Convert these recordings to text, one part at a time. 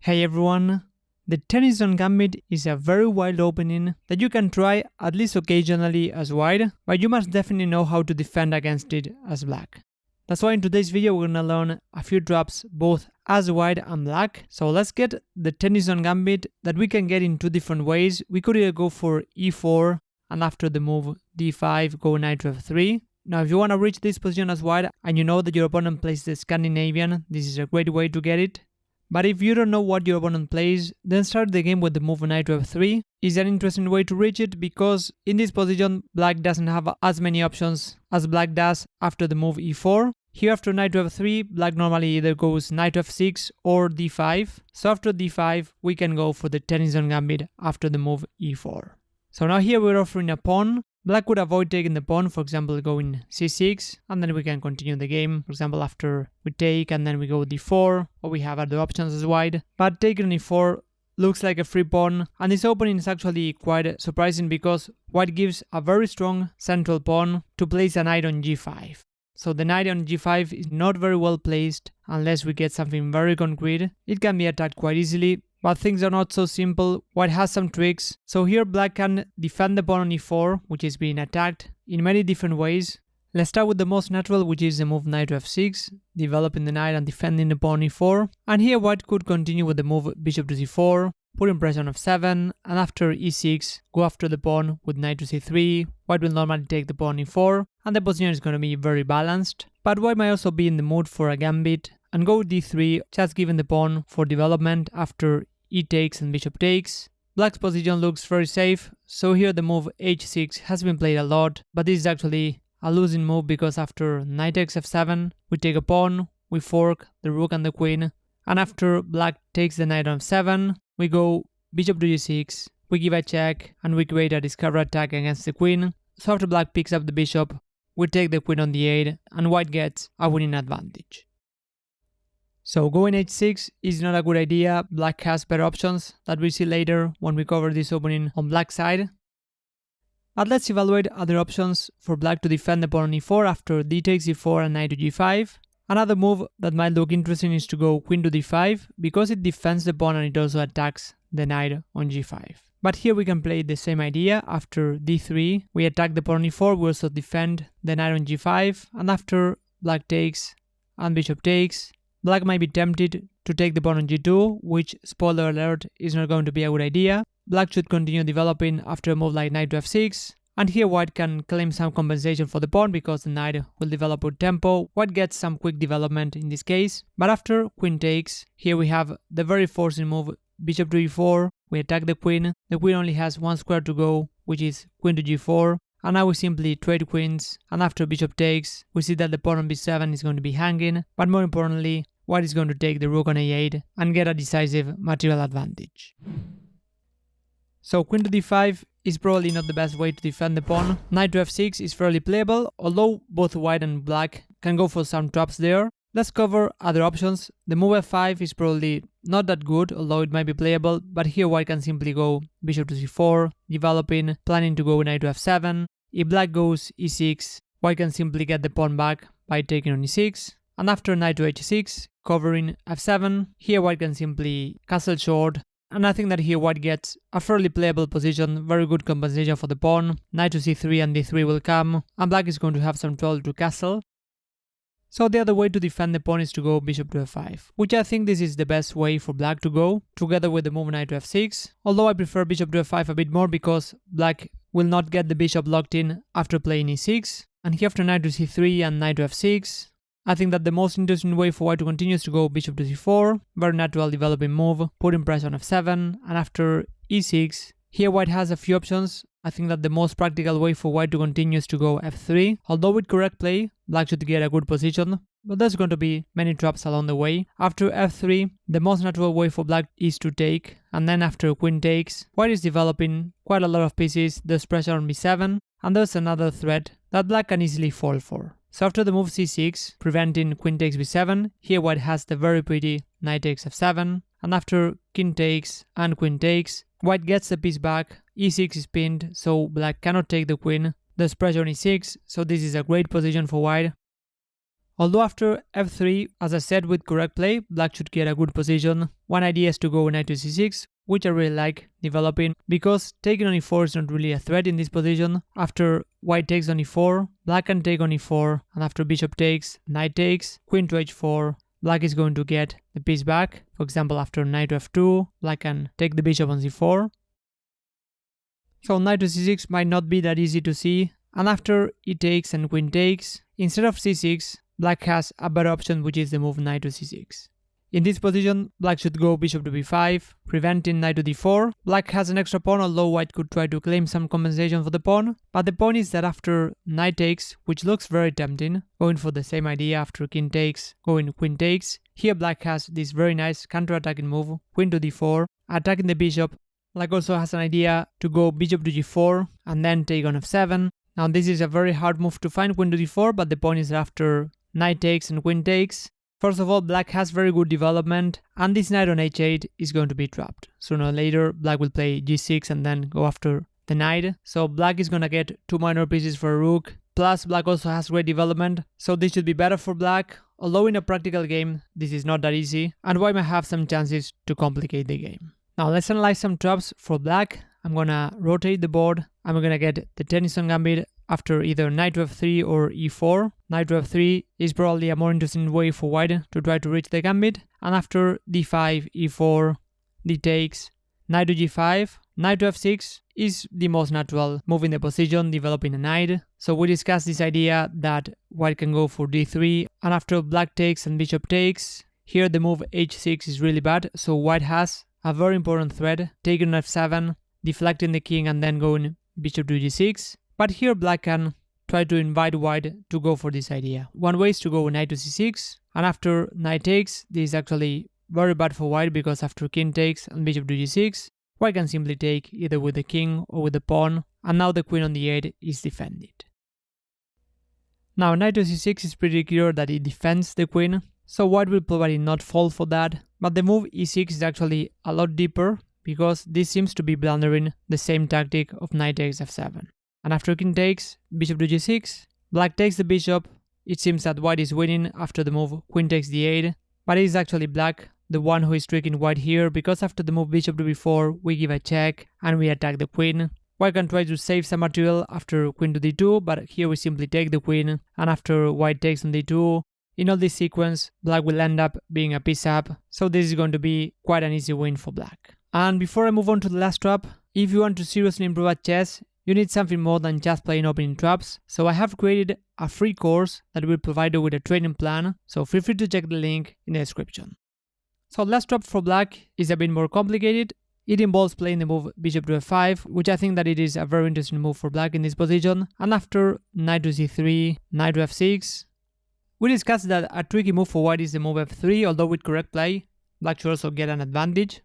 Hey everyone! The Tennison Gambit is a very wild opening that you can try at least occasionally as white, but you must definitely know how to defend against it as black. That's why in today's video we're gonna learn a few drops both as white and black. So let's get the Tennison Gambit that we can get in two different ways. We could either go for e4 and after the move d5 go knight to f3. Now if you wanna reach this position as white and you know that your opponent plays the Scandinavian, this is a great way to get it. But if you don't know what your opponent plays, then start the game with the move knight to f3. Is an interesting way to reach it because in this position black doesn't have as many options as black does after the move e4. Here after knight to f3, black normally either goes knight to f6 or d5. So after d5, we can go for the Tennison Gambit after the move e4. So now here we're offering a pawn. Black could avoid taking the pawn, for example going c6, and then we can continue the game. For example, after we take and then we go d4, or we have other options as white. But taking on e4 looks like a free pawn, and this opening is actually quite surprising because white gives a very strong central pawn to place a knight on g5. So the knight on g5 is not very well placed unless we get something very concrete. It can be attacked quite easily. But things are not so simple. White has some tricks. So here black can defend the pawn on e4, which is being attacked in many different ways. Let's start with the most natural, which is the move knight to f6, developing the knight and defending the pawn on e4. And here white could continue with the move bishop to c4, putting pressure on f7, and after e6, go after the pawn with knight to c3. White will normally take the pawn on e4, and the position is going to be very balanced. But white might also be in the mood for a gambit and go d3, just giving the pawn for development after e takes and bishop takes. Black's position looks very safe, so here the move h6 has been played a lot, but this is actually a losing move because after knight takes f7, we take a pawn, we fork the rook and the queen, and after black takes the knight on f7, we go bishop to g6, we give a check, and we create a discover attack against the queen. So after black picks up the bishop, we take the queen on d8, and white gets a winning advantage. So going h6 is not a good idea. Black has better options that we see later when we cover this opening on black side. But let's evaluate other options for black to defend the pawn on e4 after d takes e4 and knight to g5. Another move that might look interesting is to go queen to d5 because it defends the pawn and it also attacks the knight on g5. But here we can play the same idea. After d3 we attack the pawn on e4, we also defend the knight on g5, and after black takes and bishop takes, black might be tempted to take the pawn on g2, which, spoiler alert, is not going to be a good idea. Black should continue developing after a move like knight to f6, and here white can claim some compensation for the pawn because the knight will develop with tempo. White gets some quick development in this case, but after queen takes, here we have the very forcing move bishop to e4, we attack the queen only has one square to go, which is queen to g4, and now we simply trade queens, and after bishop takes, we see that the pawn on b7 is going to be hanging, but more importantly, white is going to take the rook on a8 and get a decisive material advantage. So queen to d5 is probably not the best way to defend the pawn. Knight to f6 is fairly playable, although both white and black can go for some traps there. Let's cover other options. The move f5 is probably not that good, although it might be playable, but here white can simply go bishop to c4, developing, planning to go knight to f7. If black goes e6, white can simply get the pawn back by taking on e6, and after knight to h6, covering f7, here white can simply castle short, and I think that here white gets a fairly playable position, very good compensation for the pawn. Knight to c3 and d3 will come, and black is going to have some trouble to castle. So the other way to defend the pawn is to go bishop to f5, which I think this is the best way for black to go, together with the move knight to f6, although I prefer bishop to f5 a bit more because black will not get the bishop locked in after playing e6, and here after knight to c3 and knight to f6, I think that the most interesting way for white to continue is to go bishop to c4, very natural developing move, putting pressure on f7, and after e6, here white has a few options. I think that the most practical way for white to continue is to go f3, although with correct play, black should get a good position, but there's going to be many traps along the way. After f3, the most natural way for black is to take, and then after queen takes, white is developing quite a lot of pieces, there's pressure on b7, and there's another threat that black can easily fall for. So after the move c6, preventing queen takes b7, here white has the very pretty knight takes f7, and after king takes and queen takes, white gets the piece back, e6 is pinned, so black cannot take the queen, there's pressure on e6, so this is a great position for white. Although after f3, as I said, with correct play, black should get a good position. One idea is to go knight to c6, which I really like developing, because taking on e4 is not really a threat in this position. After white takes on e4, black can take on e4, and after bishop takes, knight takes, queen to h4, black is going to get the piece back. For example, after knight to f2, black can take the bishop on c4. So knight to c6 might not be that easy to see, and after e takes and queen takes, instead of c6, black has a better option, which is the move knight to c6. In this position, black should go bishop to b5, preventing knight to d4. Black has an extra pawn, although white could try to claim some compensation for the pawn. But the point is that after knight takes, which looks very tempting, going for the same idea after king takes, going queen takes, here black has this very nice counter-attacking move, queen to d4, attacking the bishop. Black also has an idea to go bishop to g4 and then take on f7. Now this is a very hard move to find, queen to d4, but the point is that after knight takes and queen takes, first of all, black has very good development, and this knight on h8 is going to be trapped. Sooner or later, black will play g6 and then go after the knight. So black is going to get 2 minor pieces for a rook, plus black also has great development, so this should be better for black. Although in a practical game, this is not that easy, and white might have some chances to complicate the game. Now let's analyze some traps for black. I'm gonna rotate the board, and we're gonna get the Tennison Gambit after either knight to f3 or e4. Knight to f3 is probably a more interesting way for white to try to reach the gambit, and after d5, e4, d takes, knight to g5, knight to f6 is the most natural move in the position, developing a knight. So we discussed this idea that white can go for d3, and after black takes and bishop takes, here the move h6 is really bad, so white has a very important threat, taking on f7, deflecting the king and then going bishop to g6. But here black can try to invite white to go for this idea. One way is to go knight to c6, and after knight takes, this is actually very bad for white, because after king takes and bishop to g6, white can simply take either with the king or with the pawn, and now the queen on the 8 is defended. Now knight to c6 is pretty clear that it defends the queen, so white will probably not fall for that, but the move e6 is actually a lot deeper, because this seems to be blundering the same tactic of knight takes f7. And after king takes, bishop to g6, black takes the bishop. It seems that white is winning after the move queen takes d8, but it is actually black the one who is tricking white here, because after the move bishop to b4, we give a check and we attack the queen. White can try to save some material after queen to d2, but here we simply take the queen, and after white takes on d2, in all this sequence, black will end up being a piece up, so this is going to be quite an easy win for black. And before I move on to the last trap, if you want to seriously improve at chess, you need something more than just playing opening traps, so I have created a free course that will provide you with a training plan, so feel free to check the link in the description. So the last trap for black is a bit more complicated. It involves playing the move bishop to f5, which I think that it is a very interesting move for black in this position, and after knight to c3, knight to f6. We discussed that a tricky move for white is the move f3, although with correct play, black should also get an advantage.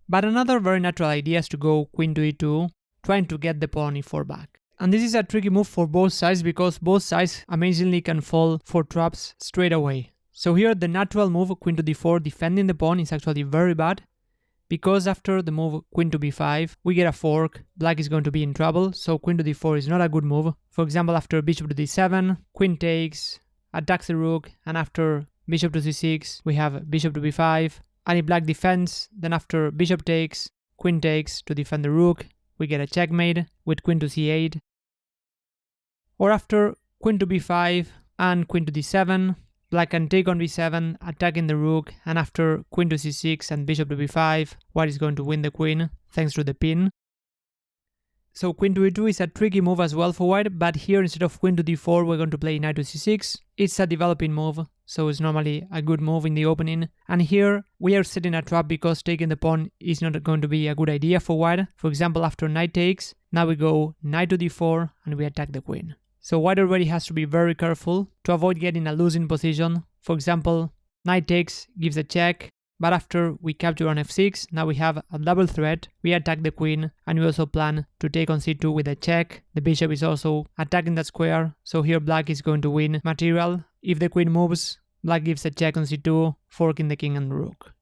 But another very natural idea is to go queen to e2, trying to get the pawn e4 back. And this is a tricky move for both sides, because both sides amazingly can fall for traps straight away. So here the natural move queen to d4 defending the pawn is actually very bad, because after the move queen to b5 we get a fork, black is going to be in trouble, so queen to d4 is not a good move. For example, after bishop to d7, queen takes, attacks the rook, and after bishop to c6 we have bishop to b5, and if black defends, then after bishop takes, queen takes to defend the rook, we get a checkmate with queen to c8. Or after queen to b5 and queen to d7, black can take on b7, attacking the rook, and after queen to c6 and bishop to b5, white is going to win the queen thanks to the pin. So queen to e2 is a tricky move as well for white, but here instead of queen to d4 we're going to play knight to c6. It's a developing move, so it's normally a good move in the opening. And here we are setting a trap because taking the pawn is not going to be a good idea for white. For example, after knight takes, now we go knight to d4 and we attack the queen. So white already has to be very careful to avoid getting a losing position. For example, knight takes gives a check, but after we capture on f6, now we have a double threat. We attack the queen, and we also plan to take on c2 with a check. The bishop is also attacking that square, so here black is going to win material. If the queen moves, black gives a check on c2, forking the king and the rook.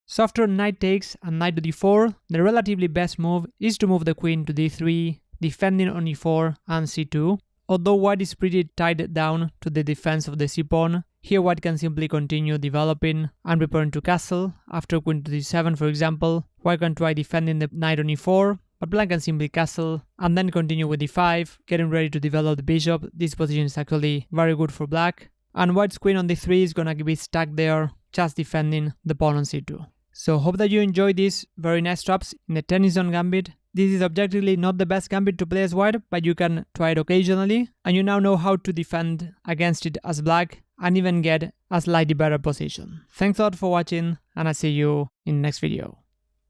So after knight takes and knight to d4, the relatively best move is to move the queen to d3, defending on e4 and c2. although white is pretty tied down to the defense of the c-pawn, here white can simply continue developing and preparing to castle. After queen to d7, for example, white can try defending the knight on e4, but black can simply castle and then continue with d5, getting ready to develop the bishop. This position is actually very good for black. And white's queen on d3 is gonna be stuck there, just defending the pawn on c2. So hope that you enjoyed these very nice traps in the Tennison Gambit. This is objectively not the best gambit to play as white, but you can try it occasionally, and you now know how to defend against it as black and even get a slightly better position. Thanks a lot for watching, and I'll see you in the next video.